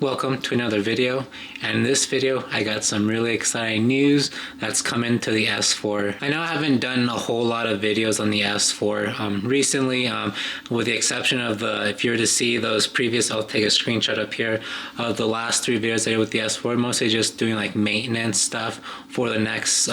Welcome to another video, and in this video I got some really exciting news that's coming to the S4. I know I haven't done a whole lot of videos on the S4 recently, with the exception of if you were to see those previous, I'll take a screenshot up here of the last 3 videos I did with the S4, mostly just doing like maintenance stuff for the next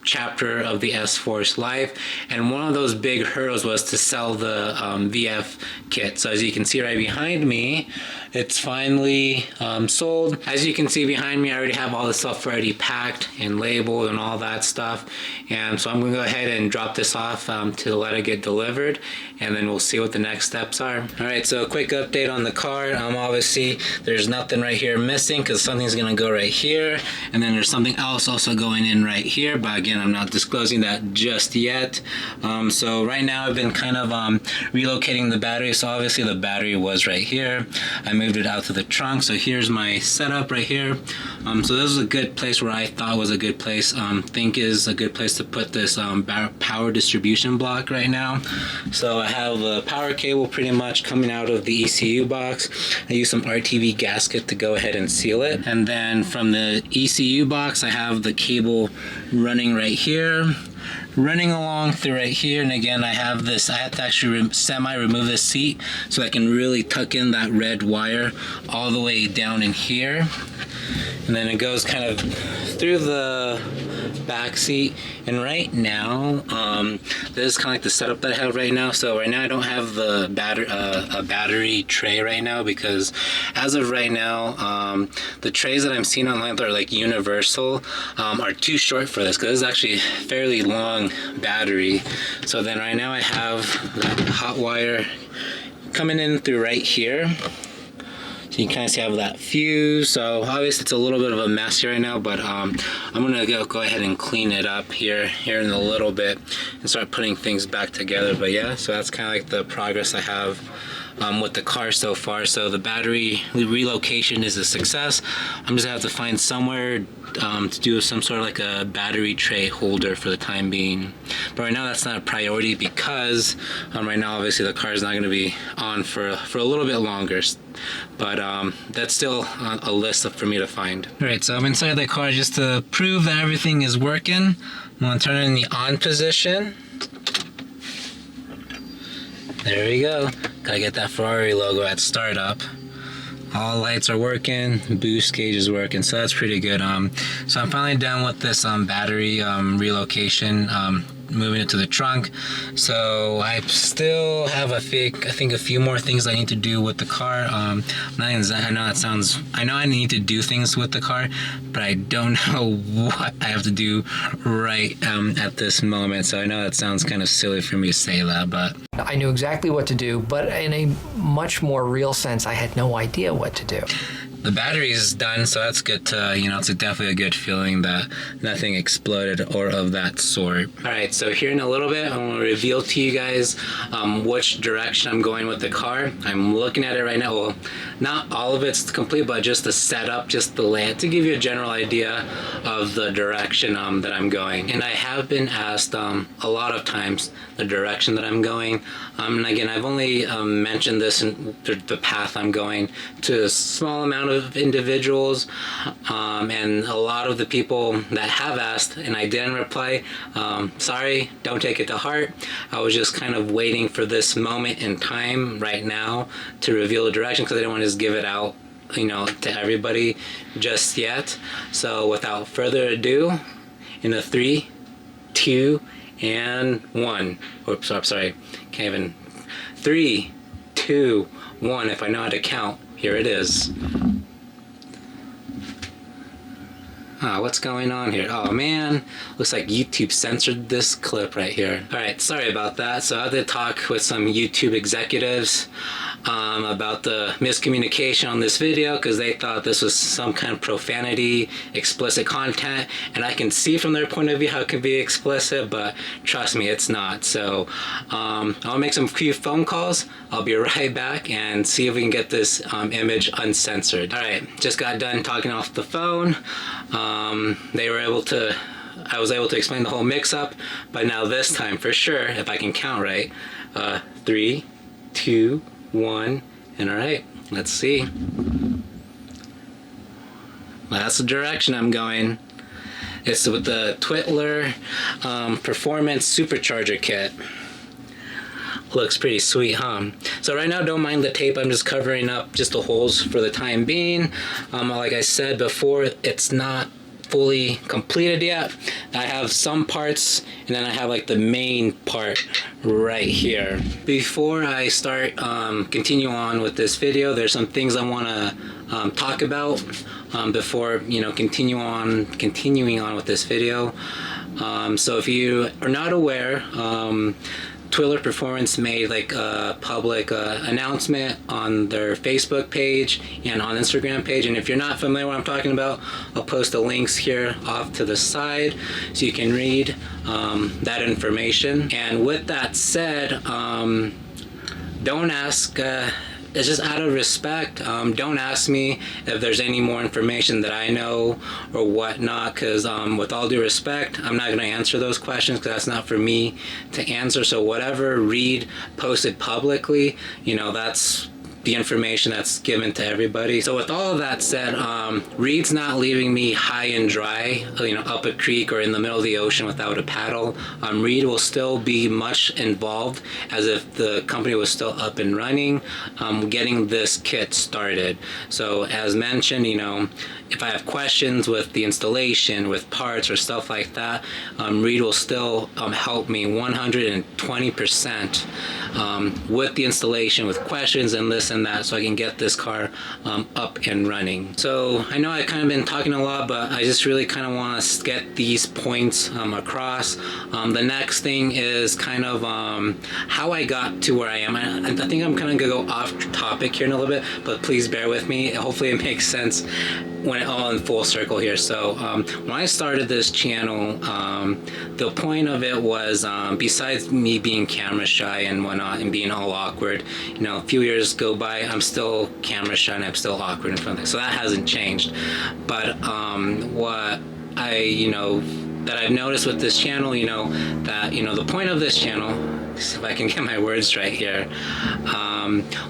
chapter of the S4's life, and one of those big hurdles was to sell the VF kit. So as you can see right behind me, it's finally sold. As you can see behind me, I already have all the stuff already packed and labeled and all that stuff, and so I'm going to go ahead and drop this off to let it get delivered, and then we'll see what the next steps are. Alright, so a quick update on the car. Obviously there's nothing right here missing because something's going to go right here, and then there's something else also going in right here, but again I'm not disclosing that just yet. So right now I've been kind of relocating the battery. So obviously the battery was right here. I moved it out to the trunk, so here's my setup right here. So this is a good place where I thought was a good place, think is a good place to put this power distribution block right now. So I have the power cable pretty much coming out of the ECU box. I use some RTV gasket to go ahead and seal it, and then from the ECU box I have the cable running right here, running along through right here, and again I have this, I have to actually remove this seat so I can really tuck in that red wire all the way down in here, and then it goes kind of through the back seat. And right now this is kind of like the setup that I have right now. So right now I don't have the battery tray right now, because as of right now the trays that I'm seeing online that are like universal are too short for this, because this is actually a fairly long battery. So then right now I have that hot wire coming in through right here. So you can kind of see I have that fuse. So obviously it's a little bit of a mess here right now, but I'm gonna go ahead and clean it up here in a little bit and start putting things back together. But yeah, so that's kind of like the progress I have with the car so far. So the battery relocation is a success. I'm just gonna have to find somewhere to do some sort of like a battery tray holder for the time being. But right now that's not a priority, because right now obviously the car is not going to be on for a little bit longer. But that's still a list for me to find. Alright, so I'm inside the car just to prove that everything is working. I'm going to turn it in the on position. There we go. Gotta get that Ferrari logo at startup. All lights are working, boost gauge is working, so that's pretty good. So I'm finally done with this battery relocation, moving it to the trunk. So I still have I think a few more things I need to do with the car. I know I need to do things with the car, but I don't know what I have to do right at this moment. So I know that sounds kind of silly for me to say that, but I knew exactly what to do, but in a much more real sense, I had no idea what to do. The battery is done, so that's good to, it's definitely a good feeling that nothing exploded or of that sort. Alright, so here in a little bit, I'm going to reveal to you guys which direction I'm going with the car. I'm looking at it right now. Well, not all of it's complete, but just the setup, just the layout, to give you a general idea of the direction that I'm going. And I have been asked a lot of times the direction that I'm going. And again, I've only mentioned this in the path I'm going to a small amount of individuals, and a lot of the people that have asked and I didn't reply, sorry, don't take it to heart. I was just kind of waiting for this moment in time right now to reveal the direction, because I didn't want to just give it out to everybody just yet. So without further ado, in a 3, 2, and 1. Oops, I'm sorry, can't even. 3, 2, 1. If I know how to count, here it is. What's going on here? Oh man, looks like YouTube censored this clip right here. Alright, sorry about that. So I had to talk with some YouTube executives about the miscommunication on this video, because they thought this was some kind of profanity, explicit content, and I can see from their point of view how it can be explicit, but trust me, it's not. So I'll make some few phone calls. I'll be right back and see if we can get this image uncensored. Alright, just got done talking off the phone. I was able to explain the whole mix-up, but now this time for sure, if I can count right, 3, 2, 1, and alright, let's see. That's the direction I'm going. It's with the Twitler Performance Supercharger kit. Looks pretty sweet, huh? So right now, don't mind the tape. I'm just covering up just the holes for the time being. Like I said before, it's not fully completed yet. I have some parts, and then I have like the main part right here. Before I start continue on with this video, there's some things I want to talk about before continuing on with this video. So if you are not aware, Twitler Performance made like a public announcement on their Facebook page and on Instagram page, and if you're not familiar with what I'm talking about, I'll post the links here off to the side so you can read that information. And with that said, don't ask it's just out of respect. Don't ask me if there's any more information that I know or whatnot, because with all due respect, I'm not going to answer those questions because that's not for me to answer. So whatever Reed posted publicly, that's the information that's given to everybody. So with all of that said, Reed's not leaving me high and dry, up a creek or in the middle of the ocean without a paddle. Reed will still be much involved as if the company was still up and running, getting this kit started. So as mentioned, if I have questions with the installation, with parts or stuff like that, Reed will still help me 120% with the installation, with questions and this and that, so I can get this car up and running. So I know I've kind of been talking a lot, but I just really kind of want to get these points across. The next thing is kind of how I got to where I am. I think I'm kind of going to go off topic here in a little bit, but please bear with me. Hopefully it makes sense when all in full circle here. So when I started this channel, the point of it was, besides me being camera shy and whatnot and being all awkward, a few years go by, I'm still camera shy and I'm still awkward in front of it. So that hasn't changed. But what that I've noticed with this channel, that the point of this channel, see if I can get my words right here,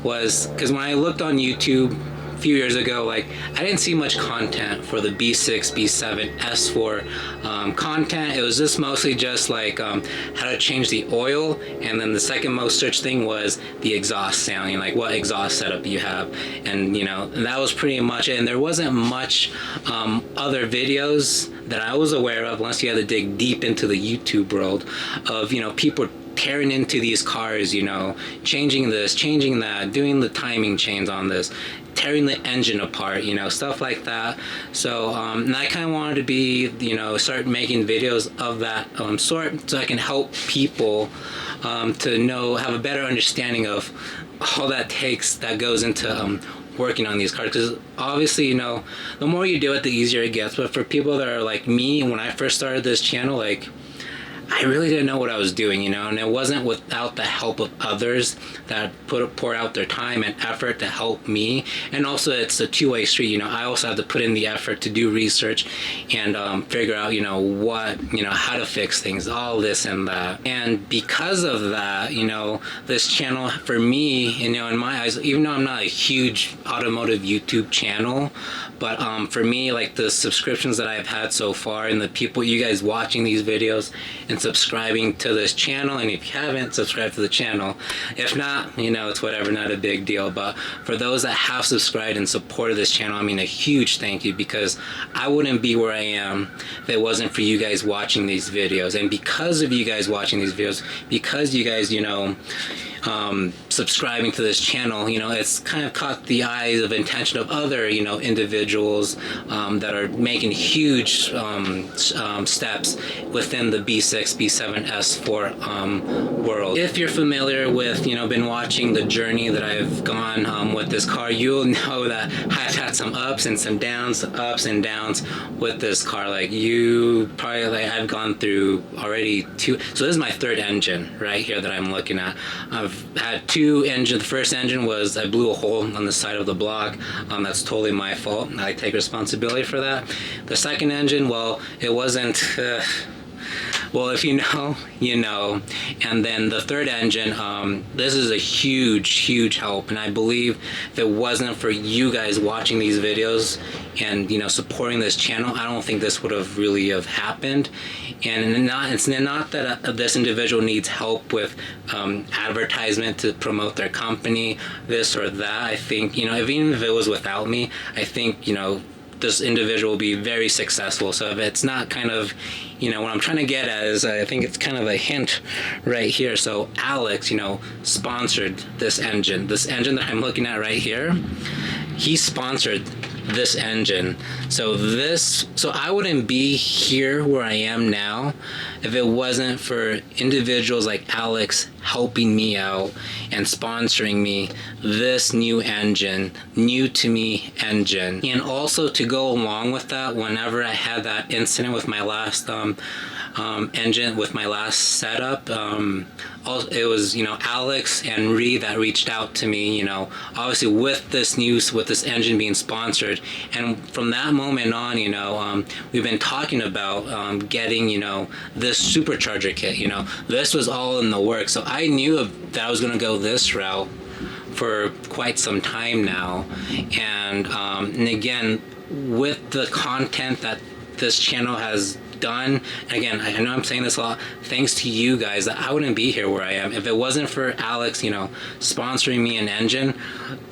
was because when I looked on YouTube few years ago, like, I didn't see much content for the B6, B7, S4 content. It was just mostly just like how to change the oil, and then the second most searched thing was the exhaust sound, like what exhaust setup you have, and and that was pretty much it. And there wasn't much other videos that I was aware of, unless you had to dig deep into the YouTube world of people tearing into these cars, changing this, changing that, doing the timing chains on this, tearing the engine apart, stuff like that. So and I kind of wanted to be, start making videos of that sort, so I can help people to have a better understanding of all that goes into working on these cars. Because obviously, the more you do it, the easier it gets. But for people that are like me, when I first started this channel, like, I really didn't know what I was doing, and it wasn't without the help of others that pour out their time and effort to help me. And also, it's a two-way street. I also have to put in the effort to do research and figure out, what, how to fix things, all this and that. And because of that, this channel for me, in my eyes, even though I'm not a huge automotive YouTube channel, but for me, like, the subscriptions that I've had so far and the people, you guys watching these videos and subscribing to this channel, and if you haven't, subscribe to the channel. If not, it's whatever, not a big deal. But for those that have subscribed and supported this channel, I mean, a huge thank you, because I wouldn't be where I am if it wasn't for you guys watching these videos. And because of you guys watching these videos, because you guys, subscribing to this channel, it's kind of caught the eyes of attention of other, individuals that are making huge steps within the B6, B7, S4 world. If you're familiar with, been watching the journey that I've gone with this car, you'll know that I've had some ups and some downs, ups and downs with this car. Like, you probably, I've gone through already two. So this is my third engine right here that I'm looking at. I've had two engines. The first engine was, I blew a hole on the side of the block. That's totally my fault. I take responsibility for that. The second engine, well, it wasn't Well, if you know, you know. And then the third engine, this is a huge help. And I believe if it wasn't for you guys watching these videos and, you know, supporting this channel, I don't think this would have really have happened. And it's not that this individual needs help with advertisement to promote their company, this or that. I think, you know, even if it was without me, I think, you know, this individual will be very successful. So if it's not kind of, you know, what I'm trying to get at is, I think it's kind of a hint right here. So Alex, you know, sponsored this engine that I'm looking at right here. He sponsored this engine. So I wouldn't be here where I am now if it wasn't for individuals like Alex helping me out and sponsoring me this new engine, new to me engine. And also to go along with that, whenever I had that incident with my last engine, with my last setup, it was, you know, Alex and Ree that reached out to me, you know, obviously with this engine being sponsored. And from that moment on, you know, we've been talking about getting, you know, this supercharger kit. You know, this was all in the works. So I knew that I was going to go this route for quite some time now. And again, with the content that this channel has done, again, I know I'm saying this a lot, thanks to you guys, that I wouldn't be here where I am if it wasn't for Alex, you know, sponsoring me an engine.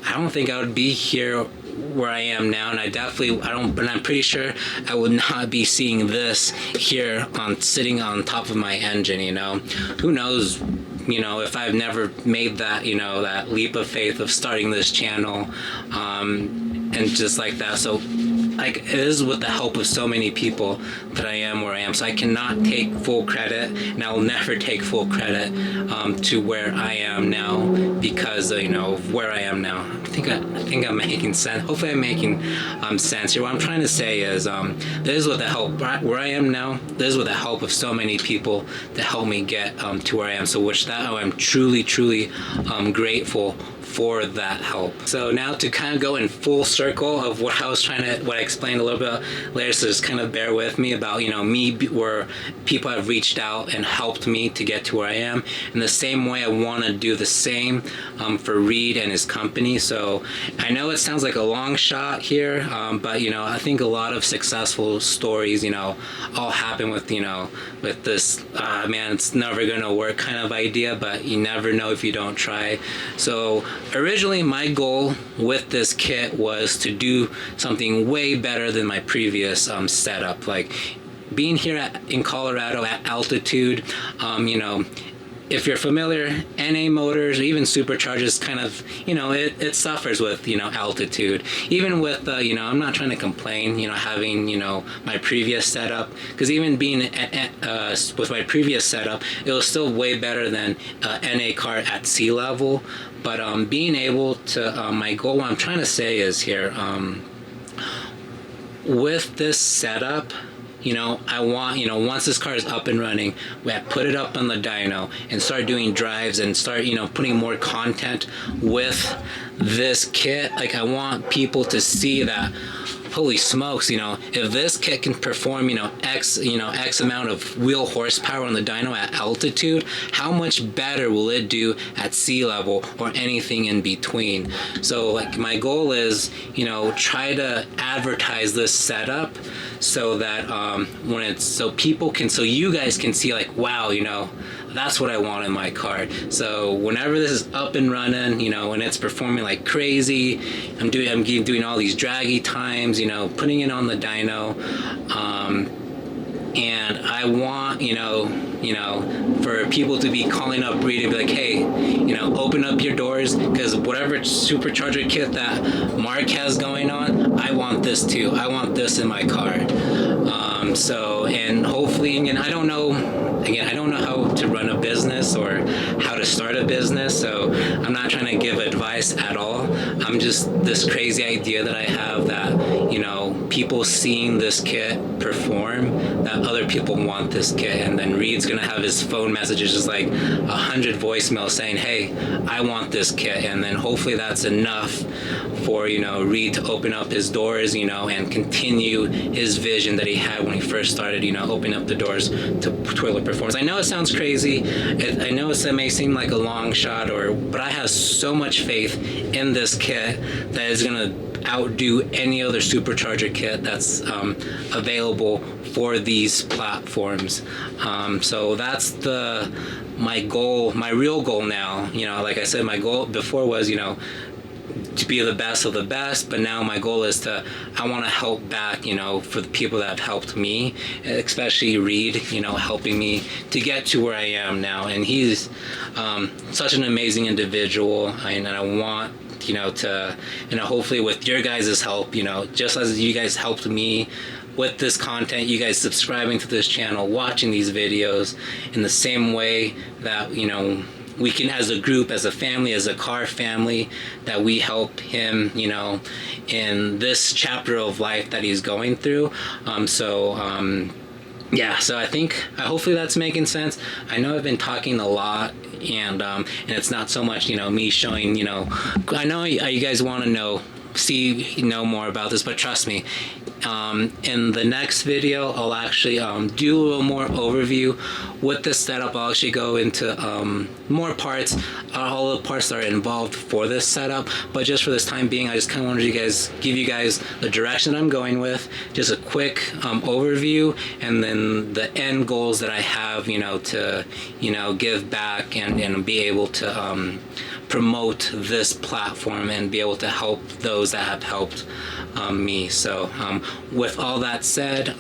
I don't think I would be here where I am now, and but I'm pretty sure I would not be seeing this here sitting on top of my engine. You know, who knows, you know, if I've never made that, you know, that leap of faith of starting this channel, and just like that. So like, it is with the help of so many people that I am where I am. So I cannot take full credit, and I will never take full credit to where I am now because you know, of where I am now. I think I'm making sense. Hopefully I'm making sense here. What I'm trying to say is this is with the help where I am now. This is with the help of so many people to help me get to where I am. So I'm truly grateful for that help. So now to kind of go in full circle of what I explained a little bit later, so just kind of bear with me about, you know, where people have reached out and helped me to get to where I am. In the same way, I want to do the same for Reed and his company. So I know it sounds like a long shot here, but you know, I think a lot of successful stories, you know, all happen with, you know, with this man, it's never gonna work kind of idea, but you never know if you don't try. So originally my goal with this kit was to do something way better than my previous setup. Like being here in Colorado at altitude, you know, if you're familiar, NA motors or even superchargers kind of, you know, it suffers with, you know, altitude. Even with, you know, I'm not trying to complain, you know, having, you know, my previous setup, because even being with my previous setup, it was still way better than NA car at sea level. But being able to, my goal, what I'm trying to say is here, with this setup, you know, I want, you know, once this car is up and running, we have to put it up on the dyno and start doing drives and start, you know, putting more content with this kit. Like, I want people to see that, holy smokes, you know, if this kit can perform, you know, X amount of wheel horsepower on the dyno at altitude, how much better will it do at sea level or anything in between? So like, my goal is, you know, try to advertise this setup so that so you guys can see, like, wow, you know, that's what I want in my car. So whenever this is up and running, you know, and it's performing like crazy, I'm doing all these draggy times, you know, putting it on the dyno, and I want, you know, for people to be calling up Reed and be like, hey, you know, open up your doors, because whatever supercharger kit that Mark has going on, I want this too. I want this in my car. So, and hopefully, again, I don't know how to run a business or how to start a business, so I'm not trying to give advice at all. I'm just this crazy idea that I have that, you know, people seeing this kit perform, that other people want this kit, and then Reed's gonna have his phone messages just like 100 voicemails saying, hey, I want this kit, and then hopefully that's enough for, you know, Reed to open up his doors, you know, and continue his vision that he had when he first started, you know, opening up the doors to toilet performance. I know it sounds crazy. I know it may seem like a long shot, but I have so much faith in this kit that is going to outdo any other Supercharger kit that's available for these platforms. So that's my goal, my real goal now. You know, like I said, my goal before was, you know, to be the best of the best, but now my goal is I want to help back, you know, for the people that have helped me, especially Reed, you know, helping me to get to where I am now. And he's such an amazing individual, and I want, you know, to, you know, hopefully with your guys' help, you know, just as you guys helped me with this content, you guys subscribing to this channel, watching these videos, in the same way that, you know, we can, as a group, as a family, as a car family, that we help him, you know, in this chapter of life that he's going through. Yeah, so I think, hopefully that's making sense. I know I've been talking a lot, and it's not so much, you know, me showing, you know, I know you guys want to know more about this, but trust me, in the next video I'll actually do a little more overview with this setup. I'll actually go into more parts, all the parts that are involved for this setup, but just for this time being, I just kind of wanted to give you guys the direction I'm going with, just a quick overview, and then the end goals that I have, you know, to, you know, give back and be able to promote this platform and be able to help those that have helped me. So with all that said,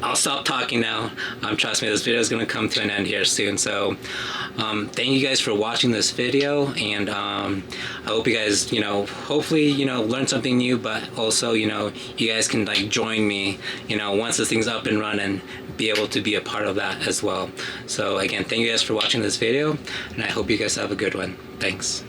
I'll stop talking now. Trust me, this video is going to come to an end here soon. So thank you guys for watching this video, and I hope you guys, you know, hopefully, you know, learn something new, but also, you know, you guys can like join me, you know, once this thing's up and running, be able to be a part of that as well. So again, thank you guys for watching this video, and I hope you guys have a good one. Thanks.